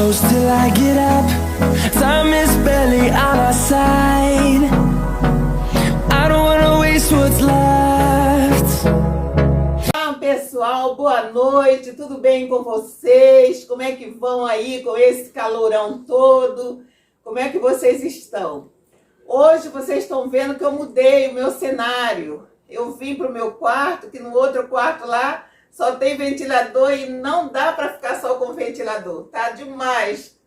close till I get up. Time is barely on our side. I don't wanna waste what's left. Olá, pessoal, boa noite, tudo bem com vocês? Como é que vão aí com esse calorão todo? Como é que vocês estão? Hoje vocês estão vendo que eu mudei o meu cenário. Eu vim para o meu quarto, que no outro quarto lá só tem ventilador e não dá para ficar só com ventilador. Tá demais.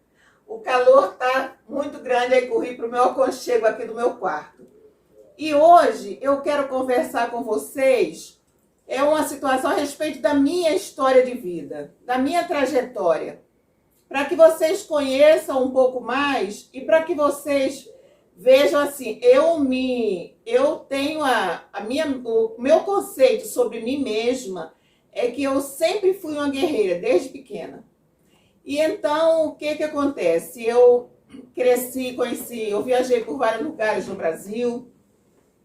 O calor tá muito grande, aí corri para o meu aconchego aqui do meu quarto. E hoje eu quero conversar com vocês uma situação a respeito da minha história de vida, da minha trajetória, para que vocês conheçam um pouco mais e para que vocês vejam assim, eu tenho o meu conceito sobre mim mesma é que eu sempre fui uma guerreira, desde pequena. E então, o que acontece? Eu cresci, eu viajei por vários lugares no Brasil,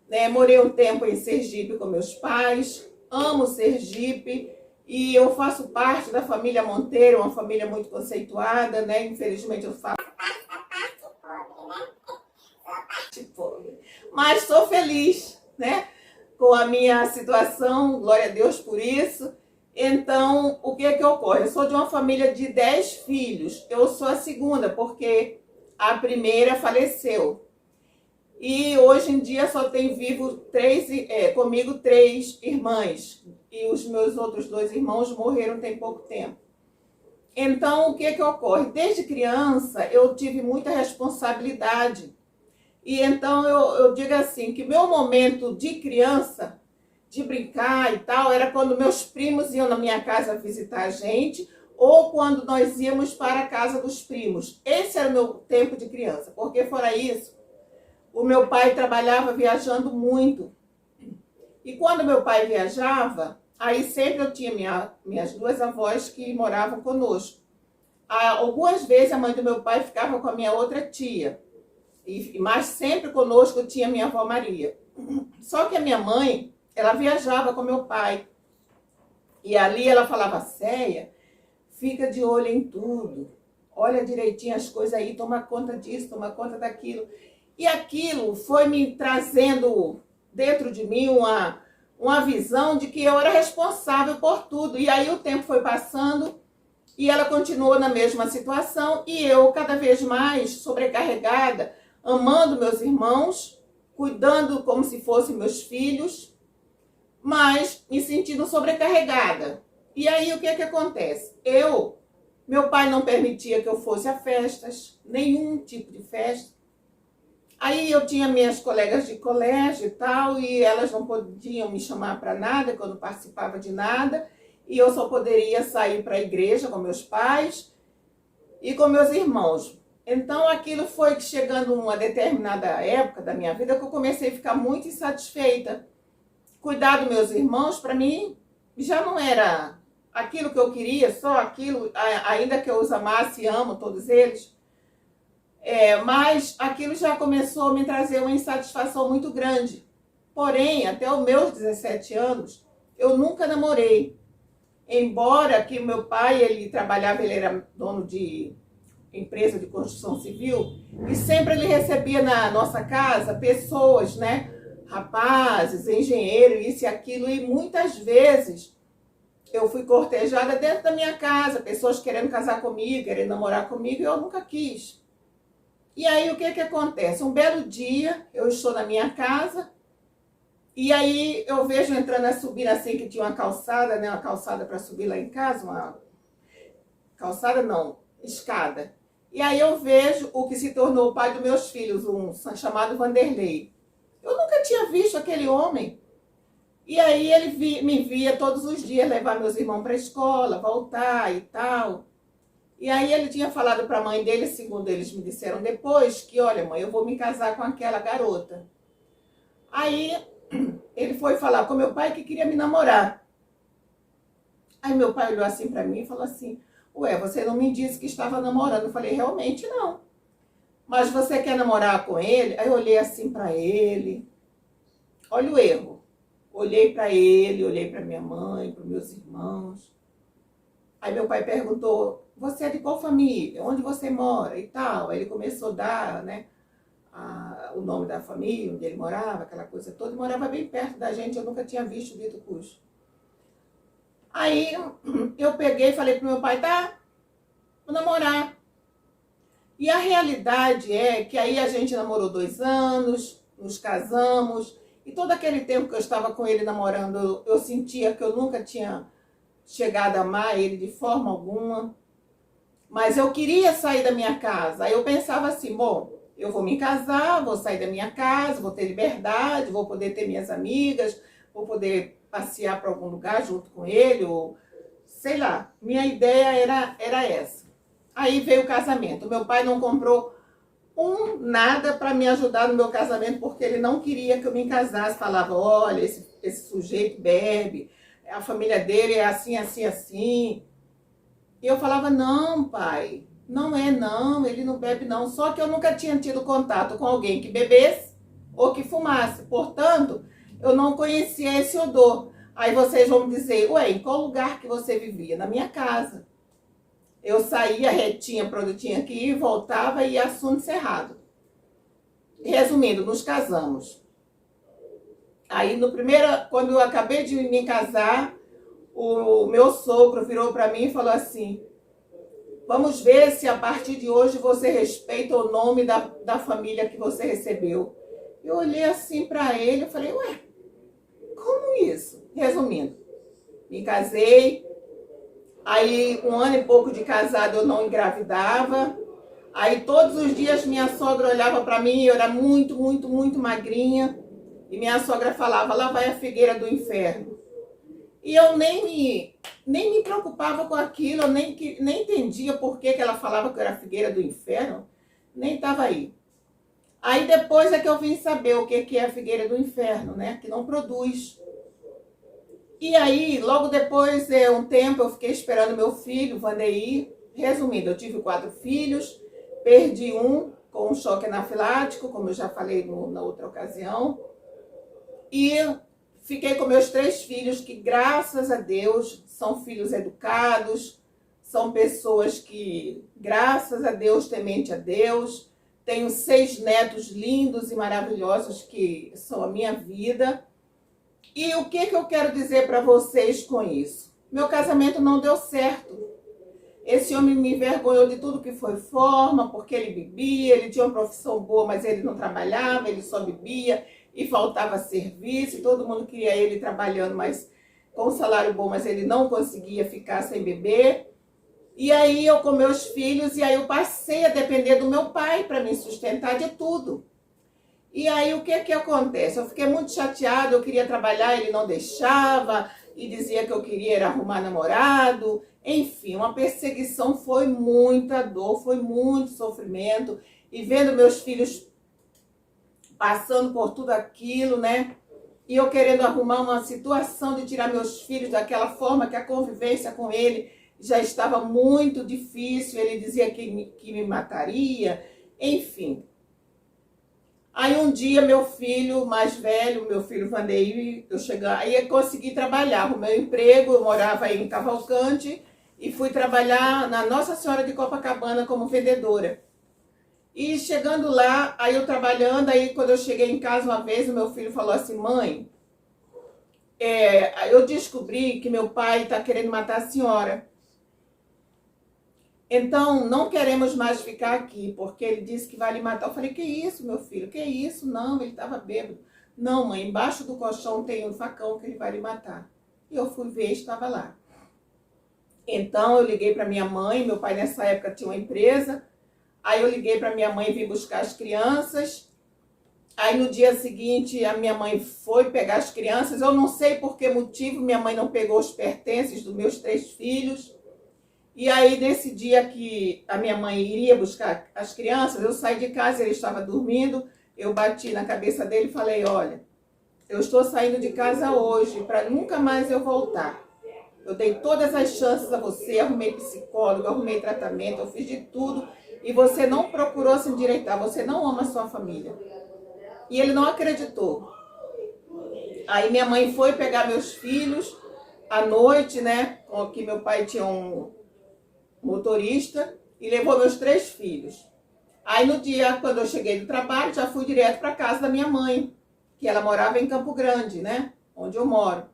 né? Morei um tempo em Sergipe com meus pais, amo Sergipe, e eu faço parte da família Monteiro, uma família muito conceituada, né? Infelizmente eu faço parte pobre, mas sou feliz, né? Com a minha situação, glória a Deus por isso. Então, o que ocorre? Eu sou de uma família de 10 filhos. Eu sou a segunda, porque a primeira faleceu. E hoje em dia só tem vivo comigo 3 irmãs. E os meus outros 2 irmãos morreram tem pouco tempo. Então, o que ocorre? Desde criança, eu tive muita responsabilidade. E então, eu digo assim, que meu momento de criança, de brincar e tal, era quando meus primos iam na minha casa visitar a gente, ou quando nós íamos para a casa dos primos. Esse era o meu tempo de criança, porque fora isso, o meu pai trabalhava viajando muito. E quando meu pai viajava, aí sempre eu tinha minhas 2 avós que moravam conosco. Algumas vezes a mãe do meu pai ficava com a minha outra tia, mas sempre conosco tinha minha avó Maria. Só que a minha mãe, ela viajava com meu pai. E ali ela falava, Céia, fica de olho em tudo. Olha direitinho as coisas aí, toma conta disso, toma conta daquilo. E aquilo foi me trazendo dentro de mim uma visão de que eu era responsável por tudo. E aí o tempo foi passando e ela continuou na mesma situação. E eu cada vez mais sobrecarregada, amando meus irmãos, cuidando como se fossem meus filhos, mas me sentindo sobrecarregada. E aí o que acontece? Meu pai não permitia que eu fosse a festas, nenhum tipo de festa. Aí eu tinha minhas colegas de colégio e tal, e elas não podiam me chamar para nada, quando participava de nada, e eu só poderia sair para a igreja com meus pais e com meus irmãos. Então aquilo foi chegando uma determinada época da minha vida que eu comecei a ficar muito insatisfeita. Cuidar dos meus irmãos, para mim, já não era aquilo que eu queria, só aquilo, ainda que eu os amasse e amo todos eles. Mas aquilo já começou a me trazer uma insatisfação muito grande. Porém, até os meus 17 anos, eu nunca namorei. Embora que meu pai, ele era dono de empresa de construção civil, e sempre ele recebia na nossa casa pessoas, né? Rapazes, engenheiros, isso e aquilo, e muitas vezes eu fui cortejada dentro da minha casa, pessoas querendo casar comigo, querendo namorar comigo, e eu nunca quis. E aí o que acontece? Um belo dia eu estou na minha casa e aí eu vejo subindo assim, que tinha uma calçada, né? Uma calçada para subir lá em casa, uma calçada não, escada. E aí eu vejo o que se tornou o pai dos meus filhos, um chamado Vanderlei. Eu nunca tinha visto aquele homem. E aí ele me via todos os dias levar meus irmãos para a escola, voltar e tal. E aí ele tinha falado para a mãe dele, segundo eles me disseram depois, que olha mãe, eu vou me casar com aquela garota. Aí ele foi falar com meu pai que queria me namorar. Aí meu pai olhou assim para mim e falou assim, ué, você não me disse que estava namorando. Eu falei, realmente não. Mas você quer namorar com ele? Aí eu olhei assim para ele. Olha o erro. Olhei para ele, olhei para minha mãe, para meus irmãos. Aí meu pai perguntou, você é de qual família? Onde você mora e tal? Aí ele começou a dar, né, o nome da família, onde ele morava, aquela coisa toda. Ele morava bem perto da gente, eu nunca tinha visto o dito cujo. Aí eu peguei e falei pro meu pai, tá, vou namorar. E a realidade é que aí a gente namorou 2 anos, nos casamos, e todo aquele tempo que eu estava com ele namorando, eu sentia que eu nunca tinha chegado a amar ele de forma alguma. Mas eu queria sair da minha casa. Aí eu pensava assim, bom, eu vou me casar, vou sair da minha casa, vou ter liberdade, vou poder ter minhas amigas, vou poder passear para algum lugar junto com ele, ou sei lá. Minha ideia era essa. Aí veio o casamento. Meu pai não comprou nada para me ajudar no meu casamento, porque ele não queria que eu me casasse. Falava, olha, esse sujeito bebe, a família dele é assim, assim, assim. E eu falava, não, pai, não é não, ele não bebe não. Só que eu nunca tinha tido contato com alguém que bebesse ou que fumasse. Portanto, eu não conhecia esse odor. Aí vocês vão me dizer, ué, em qual lugar que você vivia? Na minha casa. Eu saía retinha para onde eu tinha que ir, voltava e assunto encerrado. Resumindo, nos casamos. Aí, quando eu acabei de me casar, o meu sogro virou para mim e falou assim, vamos ver se a partir de hoje você respeita o nome da família que você recebeu. Eu olhei assim para ele e falei, ué, como isso? Resumindo, me casei, aí 1 ano e pouco de casado eu não engravidava, aí todos os dias minha sogra olhava para mim e eu era muito, muito, muito magrinha, e minha sogra falava, lá vai a figueira do inferno. E eu nem me preocupava com aquilo, eu nem entendia por que ela falava que eu era a figueira do inferno, nem estava aí. Aí depois é que eu vim saber o que é a figueira do inferno, né? Que não produz. E aí, logo depois, um tempo, eu fiquei esperando meu filho, Vandeir. Resumindo, eu tive 4 filhos, perdi um com um choque anafilático, como eu já falei na outra ocasião. E fiquei com meus 3 filhos, que graças a Deus são filhos educados, são pessoas que, graças a Deus, temente a Deus. Tenho 6 netos lindos e maravilhosos que são a minha vida. E o que eu quero dizer para vocês com isso? Meu casamento não deu certo. Esse homem me envergonhou de tudo que foi forma, porque ele bebia, ele tinha uma profissão boa, mas ele não trabalhava, ele só bebia e faltava serviço, e todo mundo queria ele trabalhando, mas com um salário bom, mas ele não conseguia ficar sem beber. E aí eu com meus filhos, e aí eu passei a depender do meu pai para me sustentar de tudo. E aí o que acontece? Eu fiquei muito chateada, eu queria trabalhar, ele não deixava, e dizia que eu queria era arrumar namorado. Enfim, uma perseguição, foi muita dor, foi muito sofrimento. E vendo meus filhos passando por tudo aquilo, né? E eu querendo arrumar uma situação de tirar meus filhos daquela forma que a convivência com ele já estava muito difícil. Ele dizia que me mataria, enfim. Aí um dia meu filho mais velho, meu filho Vandeir, aí eu consegui trabalhar, o meu emprego, eu morava em Cavalcante e fui trabalhar na Nossa Senhora de Copacabana como vendedora. E chegando lá, aí eu trabalhando, aí quando eu cheguei em casa uma vez, o meu filho falou assim, mãe, eu descobri que meu pai está querendo matar a senhora. Então, não queremos mais ficar aqui, porque ele disse que vai lhe matar. Eu falei, que isso, meu filho? Que isso? Não, ele estava bêbado. Não, mãe, embaixo do colchão tem um facão que ele vai lhe matar. E eu fui ver, estava lá. Então, eu liguei para minha mãe, meu pai nessa época tinha uma empresa. Aí eu liguei para minha mãe vir buscar as crianças. Aí no dia seguinte, a minha mãe foi pegar as crianças. Eu não sei por que motivo minha mãe não pegou os pertences dos meus 3 filhos. E aí, nesse dia que a minha mãe iria buscar as crianças, eu saí de casa, ele estava dormindo, eu bati na cabeça dele e falei, olha, eu estou saindo de casa hoje, para nunca mais eu voltar. Eu dei todas as chances a você, arrumei psicólogo, arrumei tratamento, eu fiz de tudo, e você não procurou se endireitar, você não ama a sua família. E ele não acreditou. Aí minha mãe foi pegar meus filhos à noite, né, que meu pai tinha motorista e levou meus 3 filhos. Aí no dia, quando eu cheguei do trabalho, já fui direto para casa da minha mãe, que ela morava em Campo Grande, né? Onde eu moro.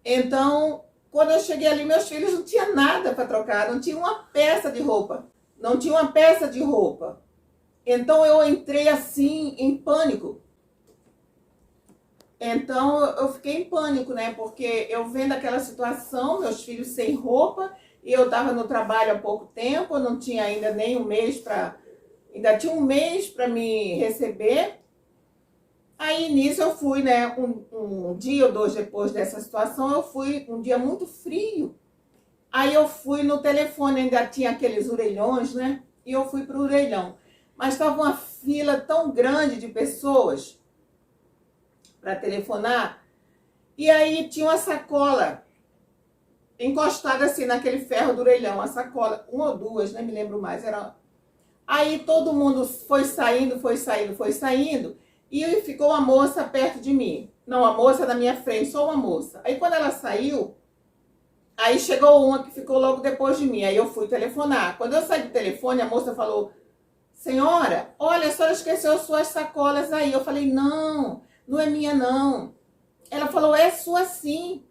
Então, quando eu cheguei ali, meus filhos não tinham nada para trocar, não tinha uma peça de roupa. Não tinha uma peça de roupa. Então eu entrei assim em pânico. Então eu fiquei em pânico, né? Porque eu vendo aquela situação, meus filhos sem roupa, e eu estava no trabalho há pouco tempo, eu não tinha ainda nem um mês para... Ainda tinha um mês para me receber. Aí nisso eu fui, né? Um dia ou 2 depois dessa situação, eu fui um dia muito frio. Aí eu fui no telefone, ainda tinha aqueles orelhões, né? E eu fui para o orelhão. Mas estava uma fila tão grande de pessoas para telefonar. E aí tinha uma sacola encostada assim naquele ferro do orelhão. Uma sacola, 1 ou 2, nem me lembro mais. Aí todo mundo foi saindo. E ficou uma moça perto de mim. Não, a moça na minha frente, só uma moça. Aí quando ela saiu, aí chegou uma que ficou logo depois de mim. Aí eu fui telefonar. Quando eu saí do telefone, a moça falou: senhora, olha, a senhora esqueceu suas sacolas aí. Eu falei: não, não é minha não. Ela falou: é sua sim.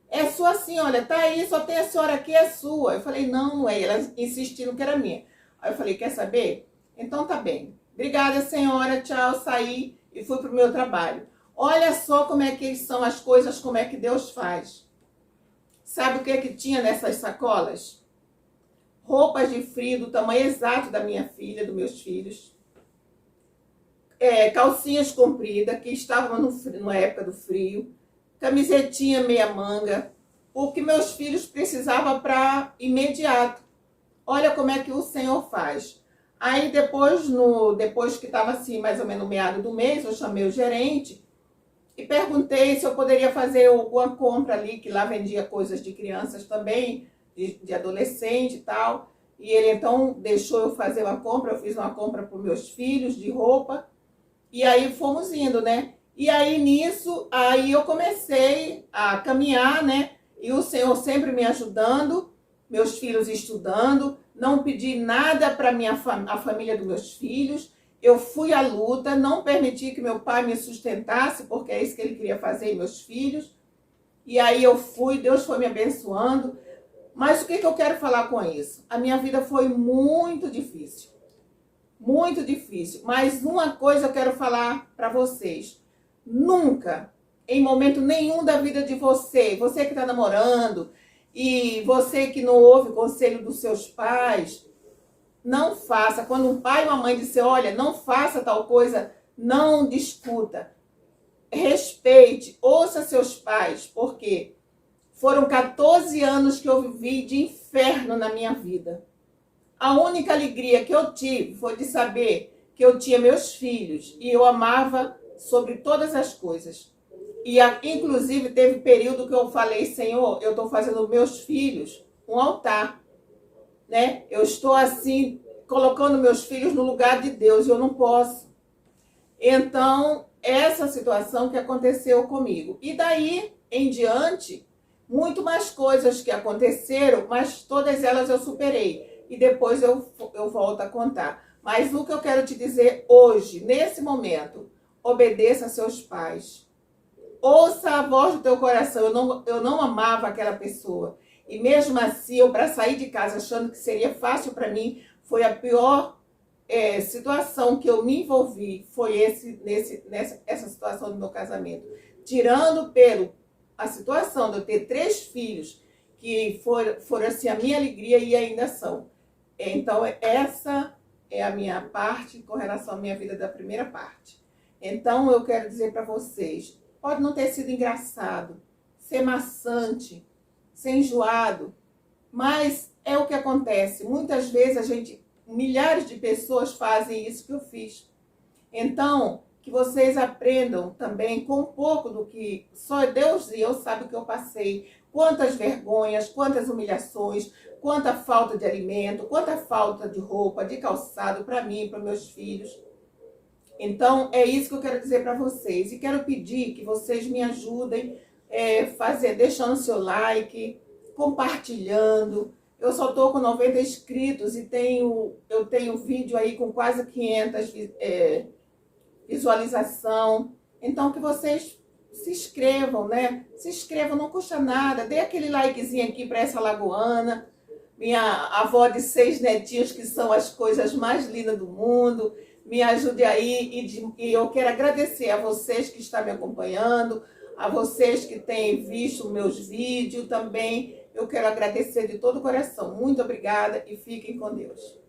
É sua sim, olha, tá aí, só tem a senhora aqui, é sua. Eu falei: não, não é. Ela insistindo que era minha. Aí eu falei: quer saber? Então tá bem. Obrigada, senhora, tchau, saí e fui pro meu trabalho. Olha só como é que são as coisas, como é que Deus faz. Sabe o que tinha nessas sacolas? Roupas de frio do tamanho exato da minha filha, dos meus filhos. Calcinhas compridas, que estavam na época do frio. Camisetinha meia manga. O que meus filhos precisavam para imediato. Olha como é que o Senhor faz. Aí depois que estava assim, mais ou menos no meado do mês, eu chamei o gerente e perguntei se eu poderia fazer alguma compra ali, que lá vendia coisas de crianças também, de adolescente e tal. E ele então deixou eu fazer uma compra, eu fiz uma compra para os meus filhos de roupa. E aí fomos indo, né? E aí nisso, aí eu comecei a caminhar, né? E o Senhor sempre me ajudando, meus filhos estudando, não pedi nada para a família dos meus filhos. Eu fui à luta, não permiti que meu pai me sustentasse, porque é isso que ele queria fazer, e meus filhos. E aí eu fui, Deus foi me abençoando. Mas o que eu quero falar com isso? A minha vida foi muito difícil. Muito difícil. Mas uma coisa eu quero falar para vocês. Nunca, em momento nenhum da vida de você que está namorando, e você que não ouve o conselho dos seus pais, não faça. Quando um pai ou uma mãe disser: olha, não faça tal coisa, não discuta. Respeite, ouça seus pais, porque foram 14 anos que eu vivi de inferno na minha vida. A única alegria que eu tive foi de saber que eu tinha meus filhos e eu amava sobre todas as coisas. E inclusive teve período que eu falei: Senhor, eu estou fazendo meus filhos um altar, né? Eu estou assim, colocando meus filhos no lugar de Deus e eu não posso. Então, essa situação que aconteceu comigo. E daí em diante, muito mais coisas que aconteceram, mas todas elas eu superei. E depois eu volto a contar. Mas o que eu quero te dizer hoje, nesse momento: obedeça a seus pais. Ouça a voz do teu coração. Eu não amava aquela pessoa. E mesmo assim, eu para sair de casa achando que seria fácil para mim, foi a pior situação que eu me envolvi. Foi essa situação do meu casamento. Tirando a situação de eu ter 3 filhos, que foram assim a minha alegria e ainda são. Então, essa é a minha parte com relação à minha vida da primeira parte. Então, eu quero dizer para vocês: pode não ter sido engraçado, ser maçante, ser enjoado, mas é o que acontece. Muitas vezes milhares de pessoas fazem isso que eu fiz. Então, que vocês aprendam também com um pouco do que só Deus e eu sabe o que eu passei. Quantas vergonhas, quantas humilhações, quanta falta de alimento, quanta falta de roupa, de calçado para mim, para meus filhos. Então, é isso que eu quero dizer para vocês. E quero pedir que vocês me ajudem deixando seu like, compartilhando, Eu só tô com 90 inscritos e eu tenho vídeo aí com quase 500 visualização. Então que vocês se inscrevam, né? Se inscrevam, não custa nada. Dê aquele likezinho aqui para essa lagoana, minha avó de 6 netinhos, que são as coisas mais lindas do mundo. Me ajude aí e eu quero agradecer a vocês que estão me acompanhando, a vocês que têm visto meus vídeos também. Eu quero agradecer de todo o coração. Muito obrigada e fiquem com Deus.